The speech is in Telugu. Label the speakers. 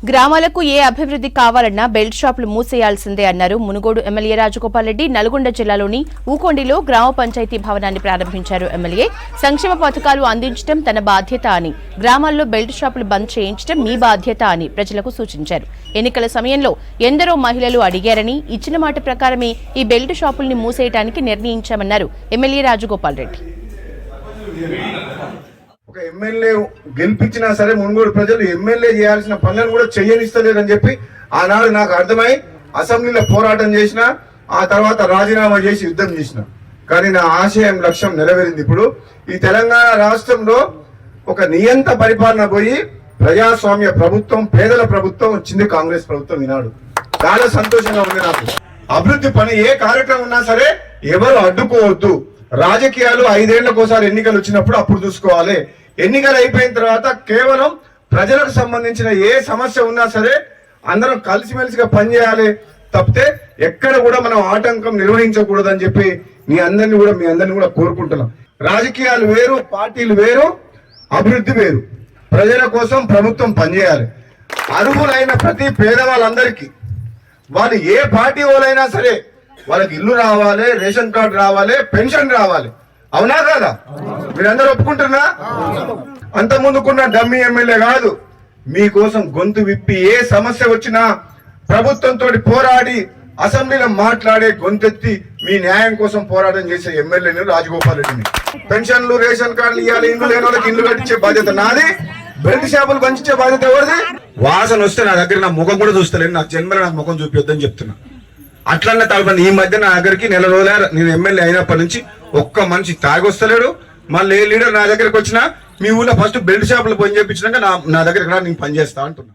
Speaker 1: గ్రామాలకు ఏ అభివృద్ధి కావాలన్నా బెల్ట్ షాపులు మూసేయాల్సిందే అన్నారు మునుగోడు ఎమ్మెల్యే రాజగోపాల్ రెడ్డి. నల్గొండ జిల్లాలోని ఊకొండిలో గ్రామ పంచాయతీ భవనాన్ని ప్రారంభించారు ఎమ్మెల్యే. సంక్షేమ పథకాలు అందించడం తన బాధ్యత అని, గ్రామాల్లో బెల్ట్ షాపులు బంద్ చేయించడం మీ బాధ్యత అని ప్రజలకు సూచించారు. ఎన్నికల సమయంలో ఎందరో మహిళలు అడిగారని, ఇచ్చిన మాట ప్రకారమే ఈ బెల్ట్ షాపుల్ని మూసేయడానికి నిర్ణయించామన్నారు ఎమ్మెల్యే రాజగోపాల్ రెడ్డి.
Speaker 2: ఒక ఎమ్మెల్యే గెలిపించినా సరే మునుగోడు ప్రజలు ఎమ్మెల్యే చేయాల్సిన పనులను కూడా చెయ్యనిస్తలేదని చెప్పి ఆనాడు నాకు అర్థమై అసెంబ్లీలో పోరాటం చేసిన, ఆ తర్వాత రాజీనామా చేసి యుద్ధం చేసిన. కానీ నా ఆశయం లక్ష్యం నెరవేరింది. ఇప్పుడు ఈ తెలంగాణ రాష్ట్రంలో ఒక నియంత పరిపాలన పోయి ప్రజాస్వామ్య ప్రభుత్వం, పేదల ప్రభుత్వం వచ్చింది కాంగ్రెస్ ప్రభుత్వం. ఈనాడు చాలా సంతోషంగా ఉంది నాకు. అభివృద్ధి పని ఏ కార్యక్రమం ఉన్నా సరే ఎవరు అడ్డుకోవద్దు. రాజకీయాలు 5 ఏళ్లకోసారి ఎన్నికలు వచ్చినప్పుడు అప్పుడు చూసుకోవాలి. ఎన్నికలు అయిపోయిన తర్వాత కేవలం ప్రజలకు సంబంధించిన ఏ సమస్య ఉన్నా సరే అందరం కలిసిమెలిసిగా పనిచేయాలి తప్పితే ఎక్కడ కూడా మనం ఆటంకం నిర్వహించకూడదని చెప్పి మీ అందరినీ కూడా కోరుకుంటున్నాం. రాజకీయాలు వేరు, పార్టీలు వేరు, అభివృద్ధి వేరు. ప్రజల కోసం ప్రభుత్వం పనిచేయాలి. అర్హులైన ప్రతి పేదవాళ్ళందరికీ, వాళ్ళు ఏ పార్టీ వాళ్ళైనా సరే వాళ్ళకి ఇల్లు రావాలి, రేషన్ కార్డు రావాలి, పెన్షన్ రావాలి. అవునా కాదా? మీరందరూ ఒప్పుకుంటున్నా? అంత ముందుకున్న డమ్మీ ఎమ్మెల్యే కాదు, మీకోసం గొంతు విప్పి ఏ సమస్య వచ్చినా ప్రభుత్వంతో పోరాడి అసెంబ్లీలో మాట్లాడే గొంతెత్తి మీ న్యాయం కోసం పోరాటం చేసే ఎమ్మెల్యేని రాజగోపాల్ రెడ్డిని. పెన్షన్లు, రేషన్ కార్డులు ఇవ్వాలి, ఇల్లు లేని వాళ్ళకి ఇల్లు కట్టించే బాధ్యత నాది. బెల్ట్ షాపులు పంచించే బాధ్యత ఎవరిది? వాసన వస్తే నా దగ్గర నా ముఖం కూడా చూస్తలేను, నా జన్మలో నాకు ముఖం చూపిద్దని చెప్తున్నా. అట్లన్నా తలపండి. ఈ మధ్య నా దగ్గరికి నెల రోజుల నేను ఎమ్మెల్యే అయినప్పటి నుంచి ఒక్క మనిషి తాగొస్తలేడు. మళ్ళీ ఏ లీడర్ నా దగ్గరకు వచ్చినా మీ ఊళ్ళో ఫస్ట్ బెల్ట్ షాపులు పని చేయించినాక నా దగ్గరికి రా, నేను పనిచేస్తా అంటున్నా.